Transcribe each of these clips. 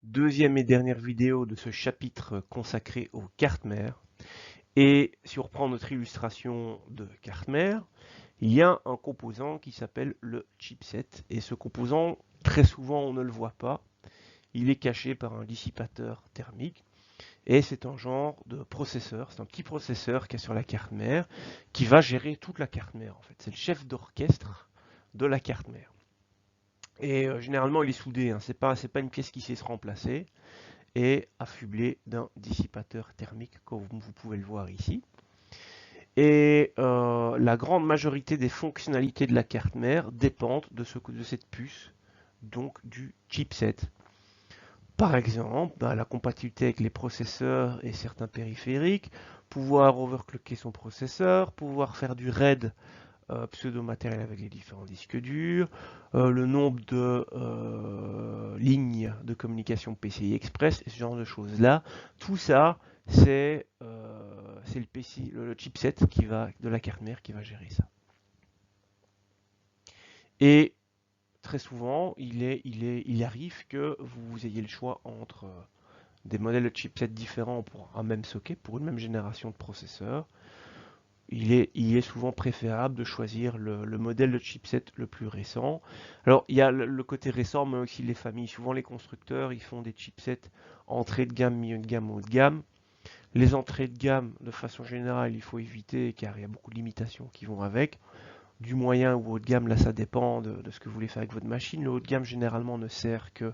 Deuxième et dernière vidéo de ce chapitre consacré aux cartes mères. Et si on reprend notre illustration de carte mère, il y a un composant qui s'appelle le chipset. Et ce composant, très souvent, on ne le voit pas. Il est caché par un dissipateur thermique. Et c'est un genre de processeur, c'est un petit processeur qui est sur la carte mère, qui va gérer toute la carte mère en fait. C'est le chef d'orchestre de la carte mère. Et généralement il est soudé, hein. C'est pas une pièce qui sait se remplacer, et affublé d'un dissipateur thermique comme vous pouvez le voir ici. Et la grande majorité des fonctionnalités de la carte mère dépendent de cette puce, donc du chipset. Par exemple, la compatibilité avec les processeurs et certains périphériques, pouvoir overclocker son processeur, pouvoir faire du RAID pseudo-matériel avec les différents disques durs, le nombre de lignes de communication PCI Express, et ce genre de choses-là. Tout ça, c'est le PC, le chipset de la carte mère qui va gérer ça. Et très souvent, il arrive que vous ayez le choix entre des modèles de chipsets différents pour un même socket, pour une même génération de processeurs. Il est souvent préférable de choisir le modèle de chipset le plus récent. Alors, il y a le côté récent, mais aussi les familles. Souvent, les constructeurs, ils font des chipsets entrée de gamme, milieu de gamme, haut de gamme. Les entrées de gamme, de façon générale, il faut éviter car il y a beaucoup de limitations qui vont avec. Du moyen ou haut de gamme, là, ça dépend de ce que vous voulez faire avec votre machine. Le haut de gamme, généralement, ne sert que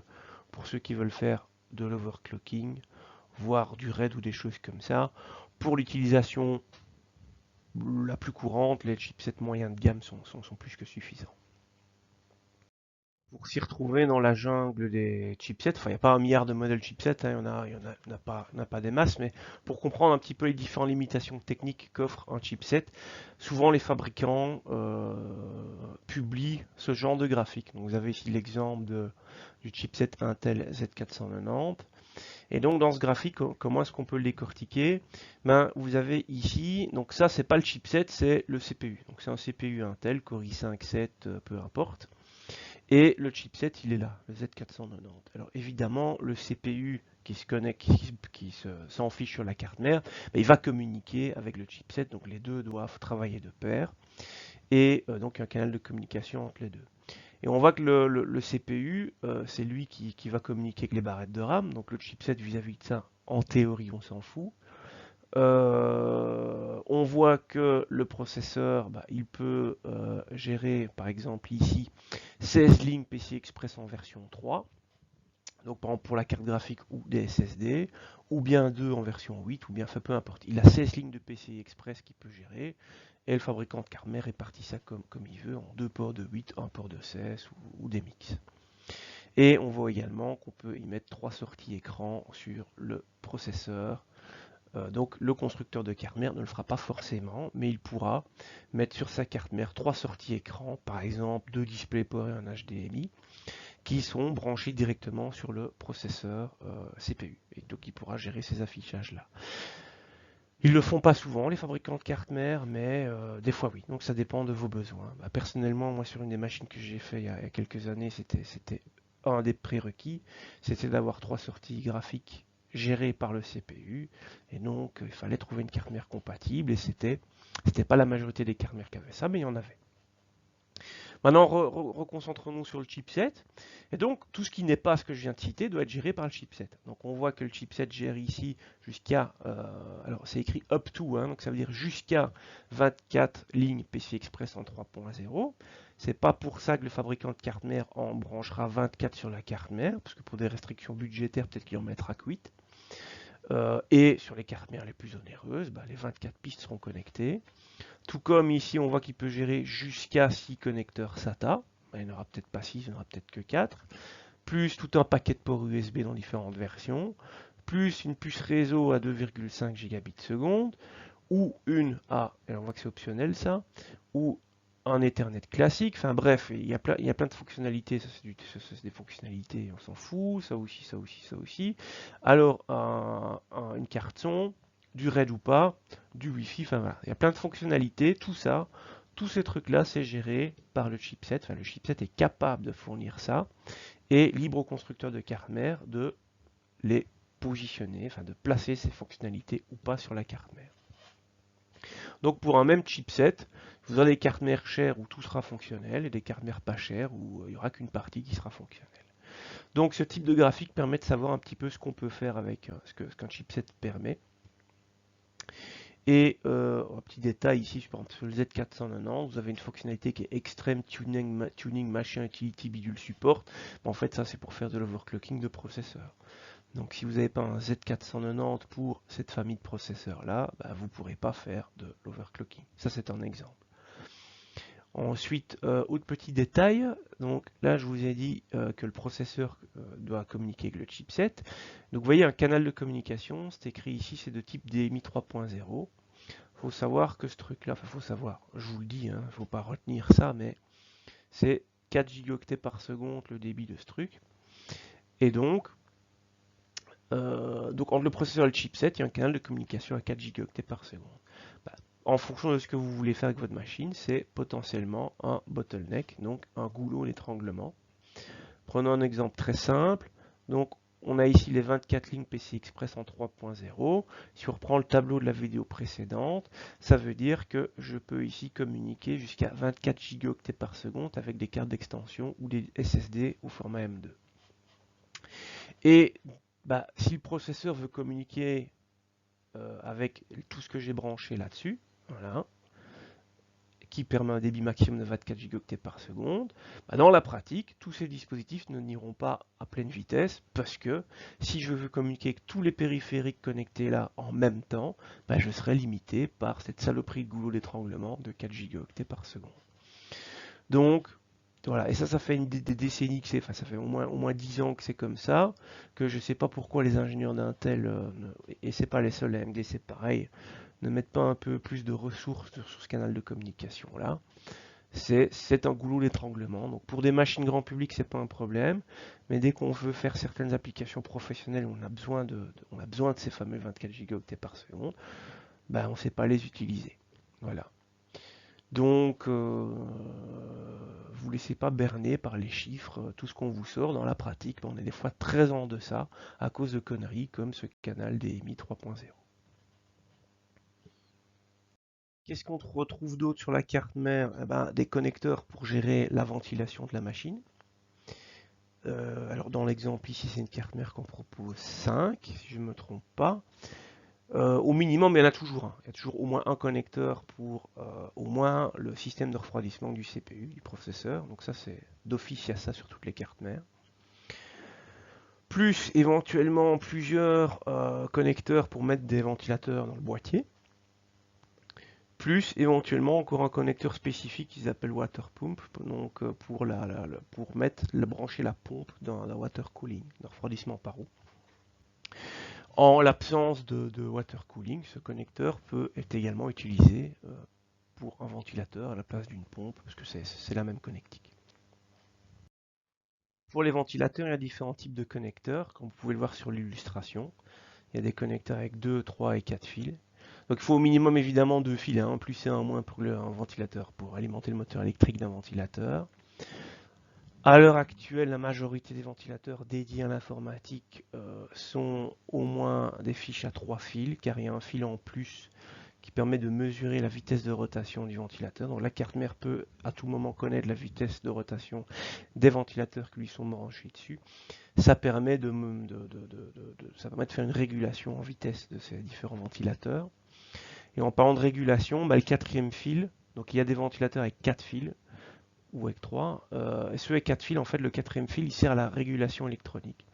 pour ceux qui veulent faire de l'overclocking, voire du RAID ou des choses comme ça. Pour l'utilisation la plus courante, les chipsets moyens de gamme sont plus que suffisants. Pour s'y retrouver dans la jungle des chipsets, enfin il n'y a pas un milliard de modèles chipsets, hein, il y en a pas des masses, mais pour comprendre un petit peu les différentes limitations techniques qu'offre un chipset, souvent les fabricants publient ce genre de graphique. Donc vous avez ici l'exemple du chipset Intel Z490. Et donc dans ce graphique, comment est-ce qu'on peut le décortiquer? Ben, vous avez ici, donc ça c'est pas le chipset, c'est le CPU. Donc c'est un CPU Intel, Core i5, 7, peu importe. Et le chipset il est là, le Z490. Alors évidemment le CPU qui se connecte, s'en fiche sur la carte mère, ben, il va communiquer avec le chipset, donc les deux doivent travailler de pair. Et donc un canal de communication entre les deux. Et on voit que le CPU, c'est lui qui va communiquer avec les barrettes de RAM. Donc le chipset vis-à-vis de ça, en théorie, on s'en fout. On voit que le processeur, bah, il peut gérer, par exemple ici, 16 lignes PCI Express en version 3. Donc par exemple pour la carte graphique ou des SSD, ou bien 2 en version 8, ou bien, enfin peu importe. Il a 16 lignes de PCI Express qu'il peut gérer, et le fabricant de carte mère répartit ça comme il veut, en 2 ports de 8, un port de 16, ou des mix. Et on voit également qu'on peut y mettre 3 sorties écran sur le processeur. Donc le constructeur de carte mère ne le fera pas forcément, mais il pourra mettre sur sa carte mère 3 sorties écran, par exemple 2 DisplayPort et un HDMI, qui sont branchés directement sur le processeur CPU. Et donc il pourra gérer ces affichages-là. Ils le font pas souvent, les fabricants de cartes mères, mais des fois oui. Donc ça dépend de vos besoins. Bah, personnellement, moi sur une des machines que j'ai fait il y a quelques années, c'était un des prérequis, c'était d'avoir 3 sorties graphiques gérées par le CPU. Et donc il fallait trouver une carte mère compatible. Et c'était pas la majorité des cartes mères qui avaient ça, mais il y en avait. Maintenant, reconcentrons-nous sur le chipset. Et donc, tout ce qui n'est pas ce que je viens de citer doit être géré par le chipset. Donc, on voit que le chipset gère ici jusqu'à, alors c'est écrit up to, hein, donc ça veut dire jusqu'à 24 lignes PCI Express en 3.0. C'est pas pour ça que le fabricant de carte mère en branchera 24 sur la carte mère, parce que pour des restrictions budgétaires, peut-être qu'il en mettra que 8. Et sur les cartes mères les plus onéreuses, bah, les 24 pistes seront connectées. Tout comme ici, on voit qu'il peut gérer jusqu'à 6 connecteurs SATA. Il n'y en aura peut-être pas 6, il n'y en aura peut-être que 4. Plus tout un paquet de ports USB dans différentes versions. Plus une puce réseau à 2,5 gigabits seconde. Ou une A, et on voit que c'est optionnel ça. Ou un Ethernet classique. Enfin bref, il y a plein de fonctionnalités. Ça, c'est des fonctionnalités, on s'en fout. Ça aussi, ça aussi, ça aussi. Alors, une carte son, du RAID ou pas, du Wi-Fi. Enfin voilà, il y a plein de fonctionnalités. Tout ça, tous ces trucs-là, c'est géré par le chipset. Enfin, le chipset est capable de fournir ça. Et libre au constructeur de carte mère de les positionner, enfin de placer ces fonctionnalités ou pas sur la carte mère. Donc pour un même chipset, vous aurez des cartes mères chères où tout sera fonctionnel et des cartes mères pas chères où il n'y aura qu'une partie qui sera fonctionnelle. Donc ce type de graphique permet de savoir un petit peu ce qu'on peut faire avec ce qu'un chipset permet. Et un petit détail ici, par exemple sur le Z490, vous avez une fonctionnalité qui est Extreme Tuning Machin Utility Bidule Support. En fait, ça c'est pour faire de l'overclocking de processeurs. Donc si vous n'avez pas un Z490 pour cette famille de processeurs là, vous ne pourrez pas faire de l'overclocking. Ça c'est un exemple. Ensuite, autre petit détail, donc là je vous ai dit que le processeur doit communiquer avec le chipset. Donc vous voyez un canal de communication, c'est écrit ici, c'est de type DMI 3.0. Il faut savoir que ce truc là, enfin faut savoir, je vous le dis, il ne faut pas retenir ça, mais c'est 4 gigaoctets par seconde le débit de ce truc. Et donc entre le processeur et le chipset, il y a un canal de communication à 4 gigaoctets par seconde. En fonction de ce que vous voulez faire avec votre machine, c'est potentiellement un bottleneck, donc un goulot d'étranglement. Prenons un exemple très simple. Donc, on a ici les 24 lignes PCI Express en 3.0. Si on reprend le tableau de la vidéo précédente, ça veut dire que je peux ici communiquer jusqu'à 24 gigaoctets par seconde avec des cartes d'extension ou des SSD au format M2. Et si le processeur veut communiquer avec tout ce que j'ai branché là-dessus, voilà, qui permet un débit maximum de 24 gigaoctets par seconde, dans la pratique, tous ces dispositifs n'iront pas à pleine vitesse parce que si je veux communiquer avec tous les périphériques connectés là en même temps, je serai limité par cette saloperie de goulot d'étranglement de 4 gigaoctets par seconde. Donc, voilà, et ça fait des décennies que ça fait au moins 10 ans que c'est comme ça, que je ne sais pas pourquoi les ingénieurs d'Intel, et c'est pas les seuls, AMD c'est pareil, ne mettent pas un peu plus de ressources sur ce canal de communication là. C'est un goulot d'étranglement. Donc pour des machines grand public, c'est pas un problème, mais dès qu'on veut faire certaines applications professionnelles où on a besoin de ces fameux 24 gigaoctets par seconde, on ne sait pas les utiliser. Voilà. Donc, vous laissez pas berner par les chiffres, tout ce qu'on vous sort dans la pratique, on est des fois très en deçà à cause de conneries comme ce canal DMI 3.0. Qu'est-ce qu'on retrouve d'autre sur la carte mère? Des connecteurs pour gérer la ventilation de la machine. Alors dans l'exemple ici, c'est une carte mère qu'on propose 5, si je ne me trompe pas. Au minimum, il y en a toujours un. Il y a toujours au moins un connecteur pour au moins le système de refroidissement du CPU, du processeur. Donc ça, c'est d'office, il y a ça sur toutes les cartes mères. Plus éventuellement plusieurs connecteurs pour mettre des ventilateurs dans le boîtier. Plus éventuellement encore un connecteur spécifique qu'ils appellent water pump, donc pour brancher la pompe dans la water cooling, le refroidissement par eau. En l'absence de water cooling, ce connecteur est également utilisé pour un ventilateur à la place d'une pompe, parce que c'est la même connectique. Pour les ventilateurs, il y a différents types de connecteurs, comme vous pouvez le voir sur l'illustration. Il y a des connecteurs avec 2, 3 et 4 fils. Donc il faut au minimum évidemment 2 fils, un plus et un moins pour un ventilateur, pour alimenter le moteur électrique d'un ventilateur. À l'heure actuelle, la majorité des ventilateurs dédiés à l'informatique sont au moins des fiches à 3 fils, car il y a un fil en plus qui permet de mesurer la vitesse de rotation du ventilateur. Donc la carte mère peut à tout moment connaître la vitesse de rotation des ventilateurs qui lui sont branchés dessus. Ça permet de faire une régulation en vitesse de ces différents ventilateurs. Et en parlant de régulation, le quatrième fil, donc il y a des ventilateurs avec 4 fils, ou avec 3, et ceux avec 4 fils, en fait le quatrième fil il sert à la régulation électronique.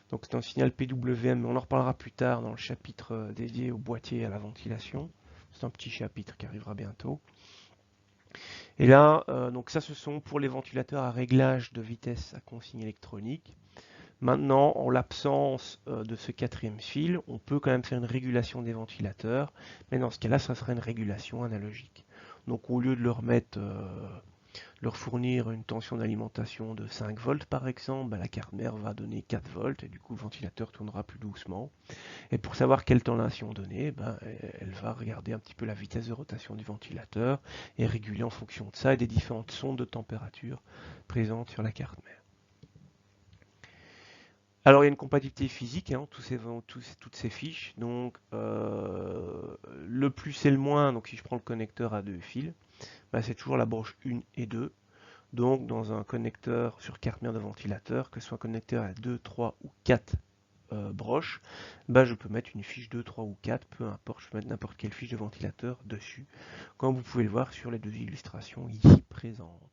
Donc c'est un signal PWM, on en reparlera plus tard dans le chapitre dédié au boîtier et à la ventilation. C'est un petit chapitre qui arrivera bientôt. Et là, donc ça ce sont pour les ventilateurs à réglage de vitesse à consigne électronique. Maintenant, en l'absence de ce quatrième fil, on peut quand même faire une régulation des ventilateurs, mais dans ce cas-là, ça serait une régulation analogique. Donc au lieu de leur fournir une tension d'alimentation de 5 volts par exemple, la carte mère va donner 4 volts et du coup le ventilateur tournera plus doucement. Et pour savoir quelle tension donner, elle va regarder un petit peu la vitesse de rotation du ventilateur et réguler en fonction de ça et des différentes sondes de température présentes sur la carte mère. Alors il y a une compatibilité physique, hein, toutes ces fiches. Donc le plus et le moins, donc si je prends le connecteur à deux fils, bah, c'est toujours la branche 1 et 2. Donc dans un connecteur sur carte mère de ventilateur, que ce soit un connecteur à 2, 3 ou 4 broches, bah, je peux mettre une fiche 2, 3 ou 4, peu importe, je peux mettre n'importe quelle fiche de ventilateur dessus, comme vous pouvez le voir sur les deux illustrations ici présentes.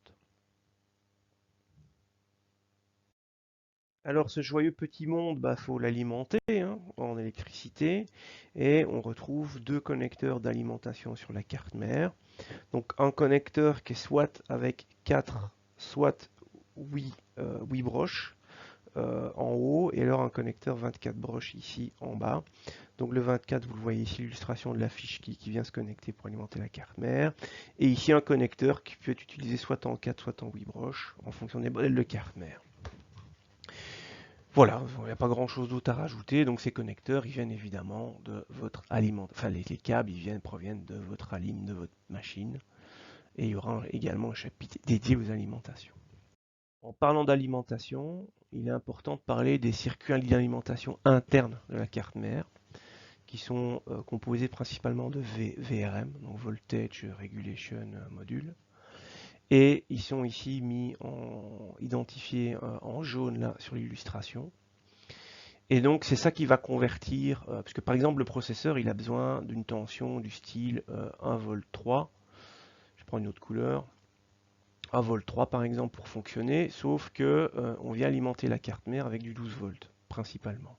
Alors ce joyeux petit monde, bah, faut l'alimenter hein, en électricité et on retrouve deux connecteurs d'alimentation sur la carte mère. Donc un connecteur qui est soit avec 4, soit 8 broches en haut et alors un connecteur 24 broches ici en bas. Donc le 24, vous le voyez ici, l'illustration de la fiche qui vient se connecter pour alimenter la carte mère. Et ici un connecteur qui peut être utilisé soit en 4, soit en 8 broches en fonction des modèles de carte mère. Voilà, il n'y a pas grand chose d'autre à rajouter. Donc ces connecteurs, ils viennent évidemment de votre alimentation. Enfin, les câbles, proviennent de votre alim, de votre machine. Et il y aura également un chapitre dédié aux alimentations. En parlant d'alimentation, il est important de parler des circuits d'alimentation internes de la carte mère, qui sont composés principalement de VRM, donc Voltage Regulation Module. Et ils sont ici identifiés en jaune là sur l'illustration. Et donc c'est ça qui va convertir, parce que par exemple le processeur il a besoin d'une tension du style 1 volt 3, je prends une autre couleur, 1 volt 3 par exemple pour fonctionner, sauf que on vient alimenter la carte mère avec du 12 volts principalement.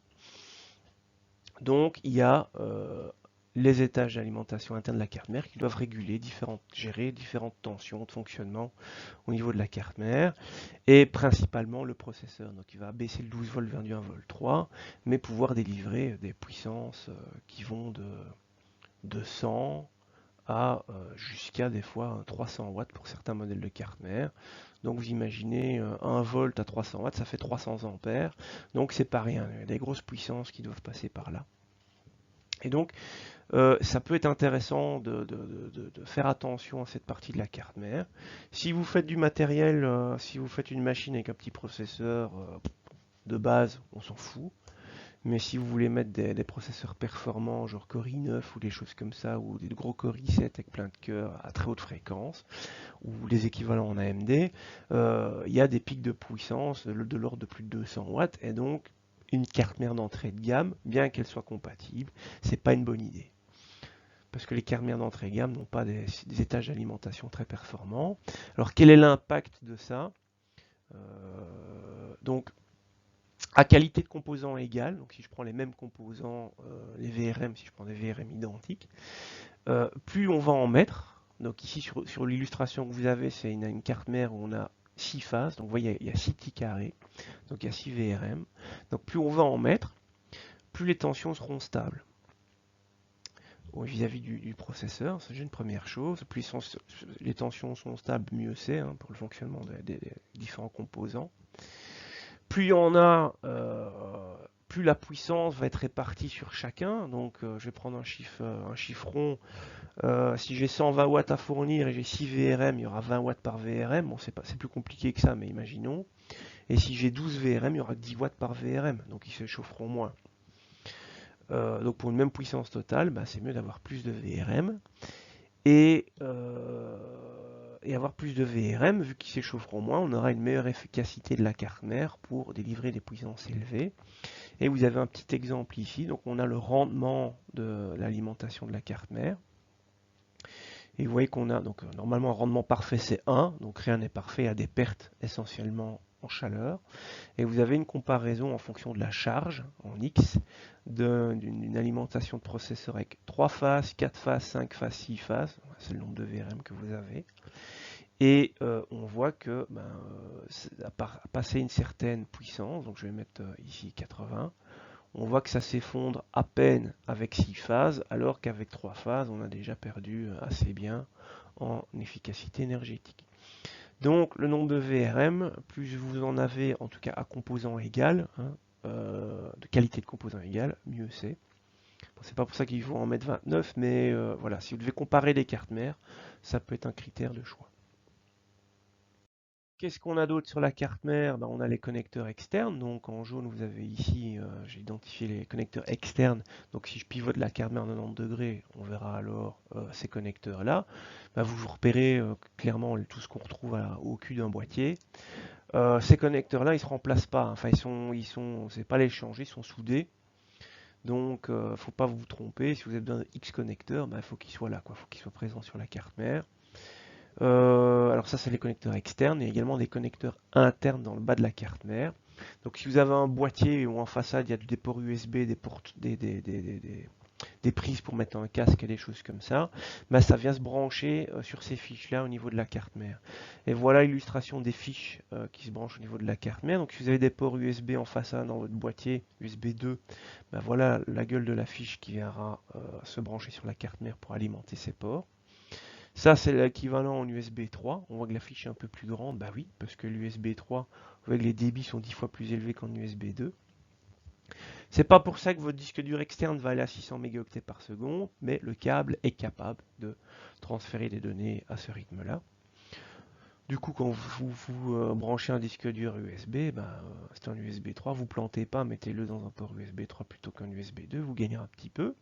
Donc il y a les étages d'alimentation interne de la carte mère qui doivent gérer différentes tensions de fonctionnement au niveau de la carte mère et principalement le processeur. Donc il va baisser le 12 volts vers du 1 volt 3 mais pouvoir délivrer des puissances qui vont de 100 à jusqu'à des fois 300 watts pour certains modèles de carte mère. Donc vous imaginez 1 volt à 300 watts, ça fait 300 ampères. Donc c'est pas rien, il y a des grosses puissances qui doivent passer par là. Et donc ça peut être intéressant de faire attention à cette partie de la carte mère. Si vous faites du matériel, si vous faites une machine avec un petit processeur de base, on s'en fout. Mais si vous voulez mettre des processeurs performants, genre Core i9 ou des choses comme ça, ou des gros Core i7 avec plein de cœurs à très haute fréquence, ou les équivalents en AMD, il y a des pics de puissance de l'ordre de plus de 200 watts, et donc une carte mère d'entrée de gamme, bien qu'elle soit compatible, c'est pas une bonne idée. Parce que les cartes mères d'entrée de gamme n'ont pas des étages d'alimentation très performants. Alors quel est l'impact de ça Donc à qualité de composants égale, donc si je prends les mêmes composants, les VRM, si je prends des VRM identiques, plus on va en mettre, donc ici sur l'illustration que vous avez, c'est une carte mère où on a 6 phases, donc vous voyez il y a 6 petits carrés, donc il y a 6 VRM, donc plus on va en mettre, plus les tensions seront stables vis-à-vis du processeur, c'est une première chose, plus les tensions sont stables, mieux c'est pour le fonctionnement des différents composants. Plus il y en a, plus la puissance va être répartie sur chacun. Donc je vais prendre un chiffre rond. Si j'ai 120 watts à fournir et j'ai 6 VRM, il y aura 20 watts par VRM. Bon, c'est plus compliqué que ça, mais imaginons. Et si j'ai 12 VRM, il y aura que 10 watts par VRM. Donc ils se chaufferont moins. Donc pour une même puissance totale, bah, c'est mieux d'avoir plus de VRM. Et avoir plus de VRM, vu qu'ils s'échaufferont moins, on aura une meilleure efficacité de la carte mère pour délivrer des puissances élevées. Et vous avez un petit exemple ici, donc on a le rendement de l'alimentation de la carte mère. Et vous voyez qu'on a, donc normalement un rendement parfait c'est 1, donc rien n'est parfait, il y a des pertes essentiellement en chaleur. Et vous avez une comparaison en fonction de la charge, en X, d'une alimentation de processeur avec 3 phases, 4 phases, 5 phases, 6 phases, c'est le nombre de VRM que vous avez. Et on voit que à passer une certaine puissance, donc je vais mettre ici 80, on voit que ça s'effondre à peine avec 6 phases, alors qu'avec 3 phases, on a déjà perdu assez bien en efficacité énergétique. Donc le nombre de VRM, plus vous en avez, en tout cas à composants égal, de qualité de composants égale, mieux c'est. Bon, c'est pas pour ça qu'il faut en mettre 29, mais voilà, si vous devez comparer les cartes mères, ça peut être un critère de choix. Qu'est-ce qu'on a d'autre sur la carte mère? Ben, on a les connecteurs externes. Donc en jaune, vous avez ici, j'ai identifié les connecteurs externes. Donc si je pivote la carte mère 90 degrés, on verra alors ces connecteurs-là. Ben, vous repérez clairement tout ce qu'on retrouve au cul d'un boîtier. Ces connecteurs-là, ils se remplacent pas. Enfin, c'est pas les changer, ils sont soudés. Donc, faut pas vous tromper. Si vous avez besoin de X connecteurs, ben, il faut qu'ils soient là, quoi. Faut qu'ils soient présents sur la carte mère. Alors ça, c'est les connecteurs externes. Il y a également des connecteurs internes dans le bas de la carte mère. Donc si vous avez un boîtier où en façade il y a des ports USB, des portes, des prises pour mettre un casque et des choses comme ça, bah, ça vient se brancher sur ces fiches-là au niveau de la carte mère. Et voilà l'illustration des fiches qui se branchent au niveau de la carte mère. Donc si vous avez des ports USB en façade dans votre boîtier, USB 2, bah, voilà la gueule de la fiche qui viendra se brancher sur la carte mère pour alimenter ces ports. Ça, c'est l'équivalent en USB 3. On voit que la fiche est un peu plus grande. Bah oui, parce que l'USB 3, vous voyez que les débits sont 10 fois plus élevés qu'en USB 2. C'est pas pour ça que votre disque dur externe va aller à 600 mégaoctets par seconde, mais le câble est capable de transférer des données à ce rythme-là. Du coup, quand vous branchez un disque dur USB, c'est un USB 3, vous plantez pas, mettez-le dans un port USB 3 plutôt qu'un USB 2, vous gagnez un petit peu.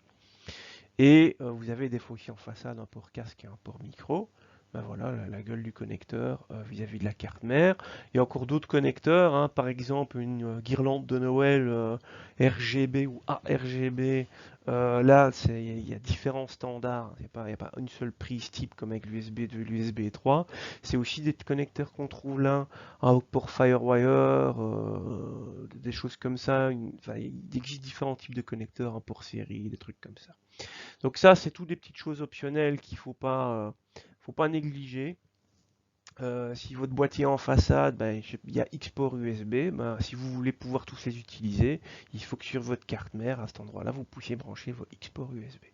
Et vous avez des fois aussi en façade un port casque et un port micro. Ben voilà la gueule du connecteur vis-à-vis de la carte mère. Il y a encore d'autres connecteurs, hein, par exemple une guirlande de Noël RGB ou ARGB. Là, il y a différents standards. Il n'y a pas une seule prise type comme avec l'USB 2 et l'USB 3. C'est aussi des connecteurs qu'on trouve là, un port Firewire, des choses comme ça. Enfin, il existe différents types de connecteurs, un port série, des trucs comme ça. Donc ça, c'est tout des petites choses optionnelles qu'il faut pas négliger. Si votre boîtier est en façade, il y a X ports USB. Si vous voulez pouvoir tous les utiliser, il faut que sur votre carte mère, à cet endroit-là, vous puissiez brancher vos X ports USB.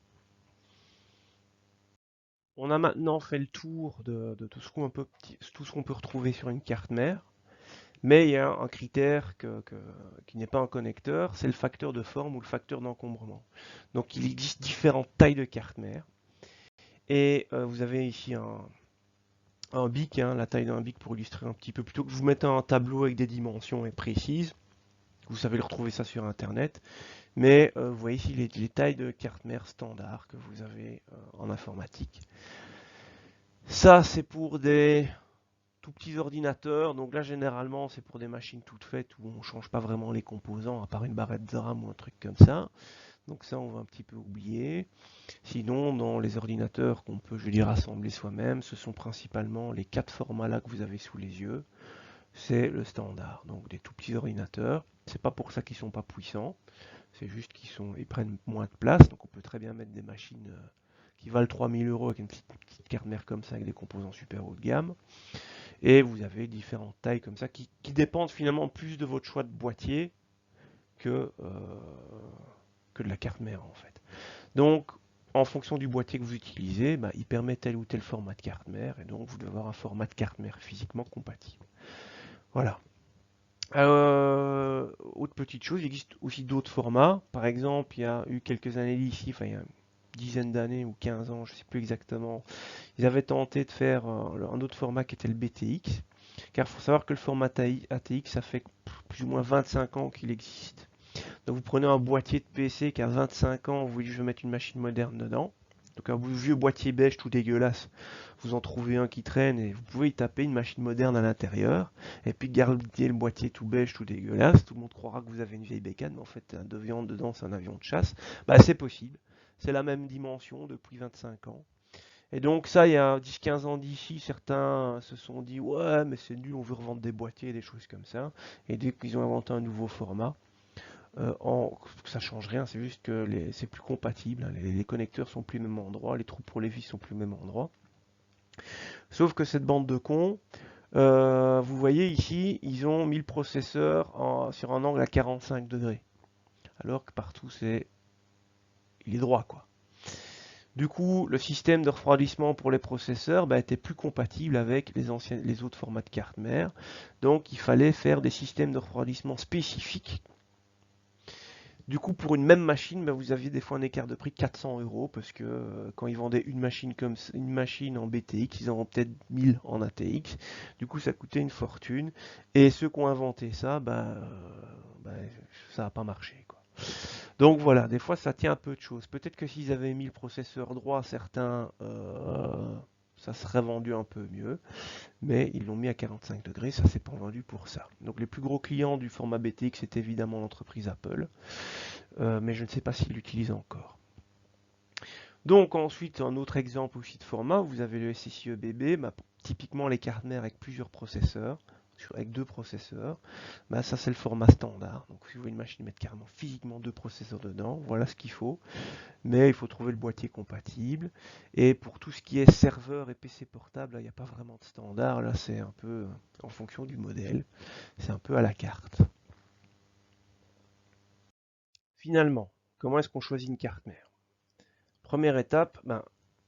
On a maintenant fait le tour de tout ce qu'on peut retrouver sur une carte mère. Mais il y a un critère qui n'est pas un connecteur, c'est le facteur de forme ou le facteur d'encombrement. Donc il existe différentes tailles de carte mère. Et vous avez ici un bic, hein, la taille d'un bic pour illustrer un petit peu. Plutôt que vous mettez un tableau avec des dimensions précises, vous savez le retrouver ça sur internet. Mais vous voyez ici les tailles de carte mère standard que vous avez en informatique. Ça, c'est pour des tout petits ordinateurs. Donc là, généralement, c'est pour des machines toutes faites où on ne change pas vraiment les composants, à part une barrette de RAM ou un truc comme ça. Donc ça, on va un petit peu oublier. Sinon, dans les ordinateurs qu'on peut, je veux dire, assembler soi-même, ce sont principalement les 4 formats là que vous avez sous les yeux. C'est le standard, donc des tout petits ordinateurs. C'est pas pour ça qu'ils sont pas puissants, c'est juste ils prennent moins de place. Donc on peut très bien mettre des machines qui valent 3000 € avec une petite carte mère comme ça, avec des composants super haut de gamme. Et vous avez différentes tailles comme ça qui dépendent finalement plus de votre choix de boîtier que de la carte mère en fait. Donc, en fonction du boîtier que vous utilisez, il permet tel ou tel format de carte mère, et donc vous devez avoir un format de carte mère physiquement compatible. Voilà. Autre petite chose, il existe aussi d'autres formats. Par exemple, il y a eu quelques années d'ici, enfin il y a une dizaine d'années ou 15 ans, je ne sais plus exactement, ils avaient tenté de faire un autre format qui était le BTX. Car il faut savoir que le format ATX, ça fait plus ou moins 25 ans qu'il existe. Donc vous prenez un boîtier de PC qui a 25 ans, vous dites je vais mettre une machine moderne dedans. Donc un vieux boîtier beige tout dégueulasse, vous en trouvez un qui traîne et vous pouvez y taper une machine moderne à l'intérieur. Et puis garder le boîtier tout beige, tout dégueulasse, tout le monde croira que vous avez une vieille bécane, mais en fait un de viande dedans, c'est un avion de chasse. C'est possible, c'est la même dimension depuis 25 ans. Et donc ça, il y a 10-15 ans d'ici, certains se sont dit ouais mais c'est nul, on veut revendre des boîtiers, des choses comme ça. Et dès qu'ils ont inventé un nouveau format, ça change rien, c'est juste que c'est plus compatible, hein, les connecteurs sont plus au même endroit, les trous pour les vis sont plus au même endroit. Sauf que cette bande de cons, vous voyez ici, ils ont mis le processeur sur un angle à 45 degrés. Alors que partout il est droit quoi. Du coup, le système de refroidissement pour les processeurs était plus compatible avec les autres formats de carte mère. Donc il fallait faire des systèmes de refroidissement spécifiques. Du coup, pour une même machine, bah, vous aviez des fois un écart de prix de 400 euros parce que quand ils vendaient une machine comme une machine en BTX, ils en vendent peut-être 1000 en ATX. Du coup, ça coûtait une fortune. Et ceux qui ont inventé ça, bah, ça n'a pas marché, quoi. Donc voilà, des fois ça tient un peu de choses. Peut-être que s'ils avaient mis le processeur droit, certains, ça serait vendu un peu mieux. Mais ils l'ont mis à 45 degrés, ça s'est pas vendu pour ça. Donc les plus gros clients du format BTX, c'est évidemment l'entreprise Apple. Mais je ne sais pas s'ils l'utilisent encore. Donc ensuite, un autre exemple aussi de format, vous avez le SSIE BB, typiquement les cartes mères avec plusieurs processeurs, avec deux processeurs, ça c'est le format standard. Donc si vous voulez une machine mettre carrément physiquement deux processeurs dedans, voilà ce qu'il faut. Mais il faut trouver le boîtier compatible. Et pour tout ce qui est serveur et PC portable, il n'y a pas vraiment de standard, là c'est un peu en fonction du modèle, c'est un peu à la carte. Finalement, comment est-ce qu'on choisit une carte mère? Première étape,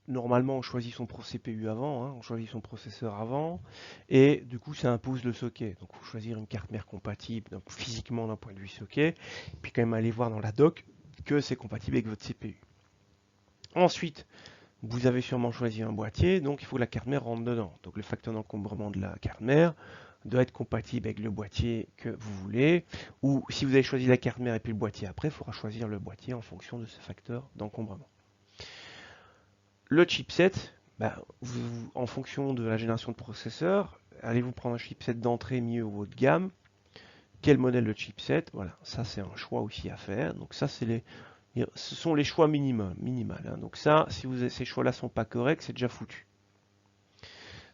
normalement on choisit son CPU avant, hein, on choisit son processeur avant, et du coup ça impose le socket. Donc il faut choisir une carte mère compatible, donc physiquement d'un point de vue socket, puis quand même aller voir dans la doc que c'est compatible avec votre CPU. Ensuite, vous avez sûrement choisi un boîtier, donc il faut que la carte mère rentre dedans. Donc le facteur d'encombrement de la carte mère doit être compatible avec le boîtier que vous voulez, ou si vous avez choisi la carte mère et puis le boîtier après, il faudra choisir le boîtier en fonction de ce facteur d'encombrement. Le chipset, en fonction de la génération de processeurs, allez-vous prendre un chipset d'entrée, milieu ou haut de gamme? Quel modèle de chipset? Voilà, ça c'est un choix aussi à faire. Donc ça ce sont les choix minimaux. Hein. Donc ça, si ces choix-là sont pas corrects, c'est déjà foutu.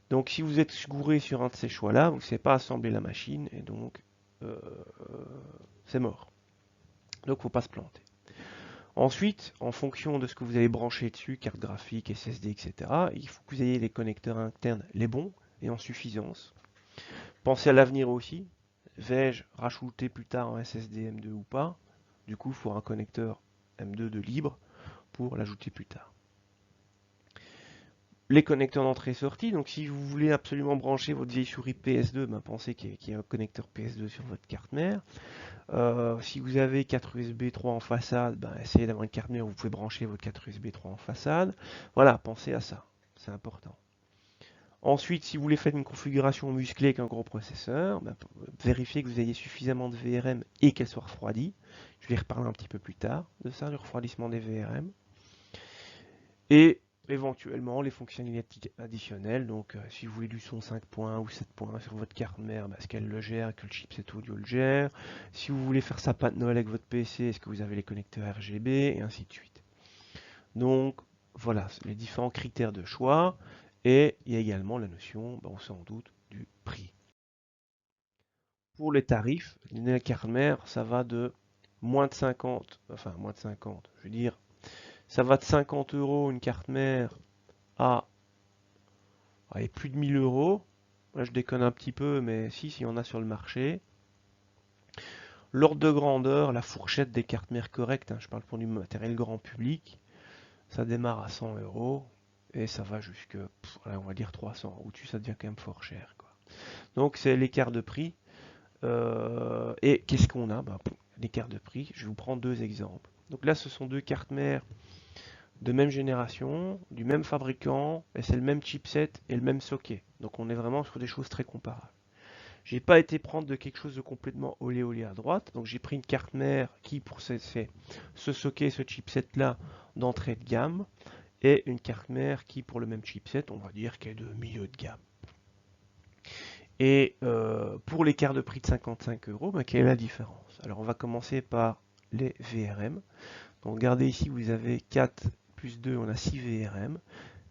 Donc si vous êtes gouré sur un de ces choix-là, vous ne savez pas assembler la machine et donc euh, c'est mort. Donc il ne faut pas se planter. Ensuite, en fonction de ce que vous allez brancher dessus, carte graphique, SSD, etc., il faut que vous ayez les connecteurs internes les bons et en suffisance. Pensez à l'avenir aussi. Vais-je rajouter plus tard un SSD M2 ou pas? Du coup, il faut un connecteur M2 de libre pour l'ajouter plus tard. Les connecteurs d'entrée-sortie, donc si vous voulez absolument brancher votre vieille souris PS2, pensez qu'il y a un connecteur PS2 sur votre carte mère. Si vous avez 4 USB 3 en façade, essayez d'avoir une carte mère où vous pouvez brancher votre 4 USB 3 en façade. Voilà, pensez à ça, c'est important. Ensuite, si vous voulez faire une configuration musclée avec un gros processeur, vérifiez que vous ayez suffisamment de VRM et qu'elle soit refroidie. Je vais reparler un petit peu plus tard de ça, du refroidissement des VRM. Et éventuellement les fonctionnalités additionnelles. Donc si vous voulez du son 5 points ou 7 points sur votre carte mère, est-ce qu'elle le gère, que le chipset audio le gère. Si vous voulez faire sapin de Noël avec votre PC, est-ce que vous avez les connecteurs RGB, et ainsi de suite. Donc voilà les différents critères de choix. Et il y a également la notion, on s'en doute, du prix. Pour les tarifs, la carte mère, ça va de moins de 50, enfin moins de 50, je veux dire, ça va de 50 euros une carte mère à plus de 1000 euros. Là, je déconne un petit peu, mais si, il y en a sur le marché. L'ordre de grandeur, la fourchette des cartes mères correctes, je parle pour du matériel grand public, ça démarre à 100 euros et ça va jusque, on va dire 300. Au-dessus, ça devient quand même fort cher, quoi. Donc, c'est l'écart de prix. Et qu'est-ce qu'on a? L'écart de prix, je vais vous prendre deux exemples. Donc là, ce sont deux cartes mères de même génération, du même fabricant, et c'est le même chipset et le même socket. Donc on est vraiment sur des choses très comparables. J'ai pas été prendre de quelque chose de complètement olé olé à droite, donc j'ai pris une carte mère qui pour ce socket, ce chipset là d'entrée de gamme, et une carte mère qui pour le même chipset, on va dire qu'elle est de milieu de gamme. Et pour l'écart de prix de 55 euros, quelle est la différence? Alors on va commencer par les VRM. Donc regardez ici, vous avez 4 plus 2, on a 6 VRM.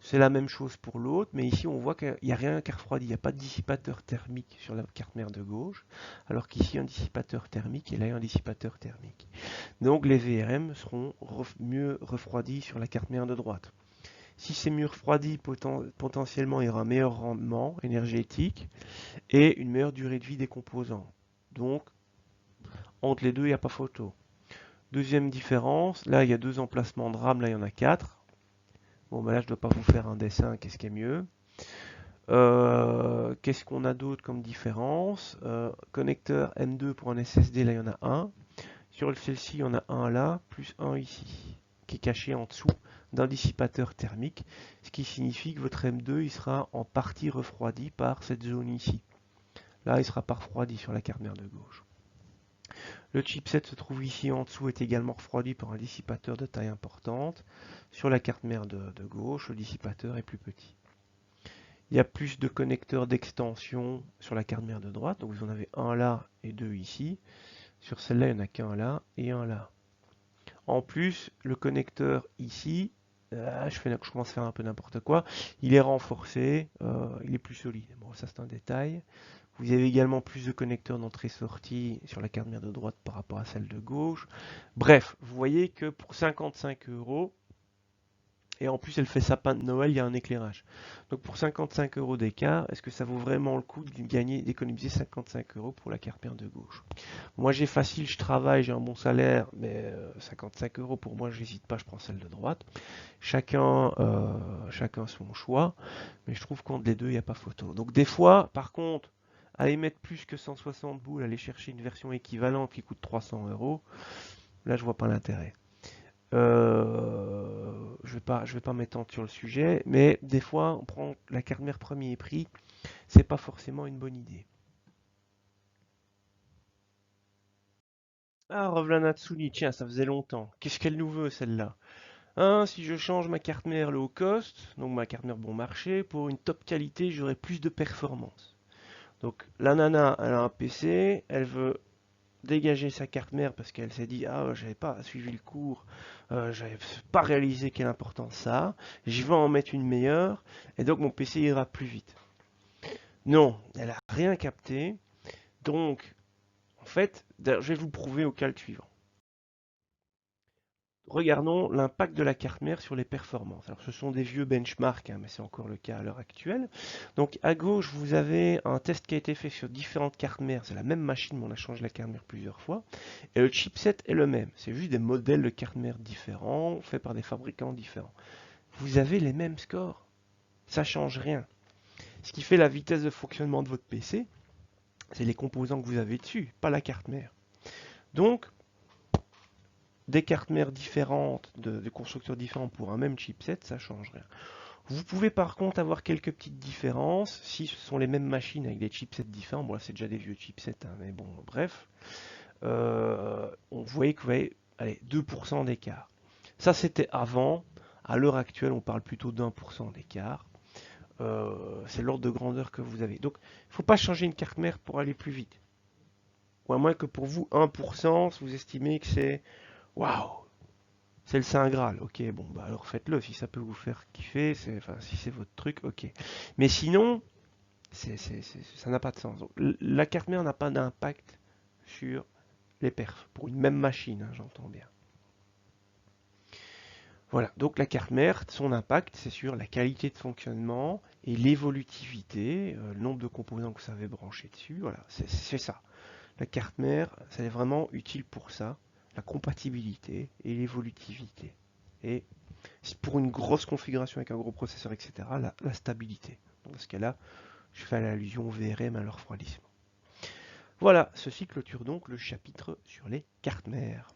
C'est la même chose pour l'autre, mais ici on voit qu'il n'y a rien qui refroidit, il n'y a pas de dissipateur thermique sur la carte mère de gauche, alors qu'ici un dissipateur thermique et là un dissipateur thermique. Donc les VRM seront mieux refroidis sur la carte mère de droite. Si c'est mieux refroidi, potentiellement il y aura un meilleur rendement énergétique et une meilleure durée de vie des composants. Donc entre les deux, il n'y a pas photo. Deuxième différence, là il y a deux emplacements de RAM, là il y en a 4. Bon, là je ne dois pas vous faire un dessin, qu'est-ce qui est mieux. Qu'est-ce qu'on a d'autre comme différence? Connecteur M2 pour un SSD, là il y en a un. Sur celle-ci, il y en a un là, plus un ici, qui est caché en dessous d'un dissipateur thermique, ce qui signifie que votre M2 il sera en partie refroidi par cette zone ici. Là, il ne sera pas refroidi sur la carte mère de gauche. Le chipset se trouve ici en dessous, est également refroidi par un dissipateur de taille importante. Sur la carte mère de gauche, le dissipateur est plus petit. Il y a plus de connecteurs d'extension sur la carte mère de droite, donc vous en avez un là et deux ici. Sur celle-là, il n'y en a qu'un là et un là. En plus, le connecteur ici, je commence à faire un peu n'importe quoi, il est renforcé, il est plus solide. Bon, ça c'est un détail. Vous avez également plus de connecteurs d'entrée-sortie sur la carte mère de droite par rapport à celle de gauche. Bref, vous voyez que pour 55 €, et en plus elle fait sapin de Noël, il y a un éclairage. Donc pour 55 € d'écart, est-ce que ça vaut vraiment le coup de gagner, d'économiser 55 € pour la carte mère de gauche? Moi j'ai facile, je travaille, j'ai un bon salaire, mais 55 € pour moi, j'hésite pas, je prends celle de droite. Chacun son choix, mais je trouve qu'entre les deux, il n'y a pas photo. Donc des fois, par contre, aller mettre plus que 160 boules, aller chercher une version équivalente qui coûte 300 €, là je vois pas l'intérêt. Je vais pas m'étendre sur le sujet, mais des fois, on prend la carte mère premier prix, c'est pas forcément une bonne idée. Ah, Rovla Natsuni, tiens, ça faisait longtemps. Qu'est-ce qu'elle nous veut, celle-là? Si je change ma carte mère low cost, donc ma carte mère bon marché, pour une top qualité, j'aurai plus de performance. Donc la nana, elle a un PC, elle veut dégager sa carte mère parce qu'elle s'est dit ah j'avais pas suivi le cours, j'avais pas réalisé quelle importance ça a, je vais en mettre une meilleure et donc mon PC ira plus vite. Non, elle a rien capté. Donc en fait, je vais vous prouver au calque suivant. Regardons l'impact de la carte mère sur les performances. Alors, ce sont des vieux benchmarks, hein, mais c'est encore le cas à l'heure actuelle. Donc, à gauche, vous avez un test qui a été fait sur différentes cartes mères. C'est la même machine, mais on a changé la carte mère plusieurs fois. Et le chipset est le même. C'est juste des modèles de cartes mères différents, faits par des fabricants différents. Vous avez les mêmes scores. Ça change rien. Ce qui fait la vitesse de fonctionnement de votre PC, c'est les composants que vous avez dessus, pas la carte mère. Donc, des cartes mères différentes, de constructeurs différents pour un même chipset, ça change rien. Vous pouvez par contre avoir quelques petites différences si ce sont les mêmes machines avec des chipsets différents. Bon là c'est déjà des vieux chipsets, hein, mais bon bref. On voyait que vous avez allez, 2% d'écart. Ça c'était avant. À l'heure actuelle on parle plutôt d'1% d'écart. C'est l'ordre de grandeur que vous avez. Donc il ne faut pas changer une carte mère pour aller plus vite. Ou à moins que pour vous 1%, vous estimez que c'est waouh, c'est le Saint Graal. Ok, bon, bah alors faites-le. Si ça peut vous faire kiffer, enfin, si c'est votre truc, ok. Mais sinon, ça n'a pas de sens. Donc, la carte mère n'a pas d'impact sur les perfs. Pour une même machine, hein, j'entends bien. Voilà, donc la carte mère, son impact, c'est sur la qualité de fonctionnement et l'évolutivité, le nombre de composants que vous savez brancher dessus. Voilà, c'est ça. La carte mère, c'est vraiment utile pour ça, la compatibilité et l'évolutivité. Et pour une grosse configuration avec un gros processeur, etc., la stabilité. Dans ce cas-là, je fais l'allusion au VRM à leur refroidissement. Voilà, ceci clôture donc le chapitre sur les cartes mères.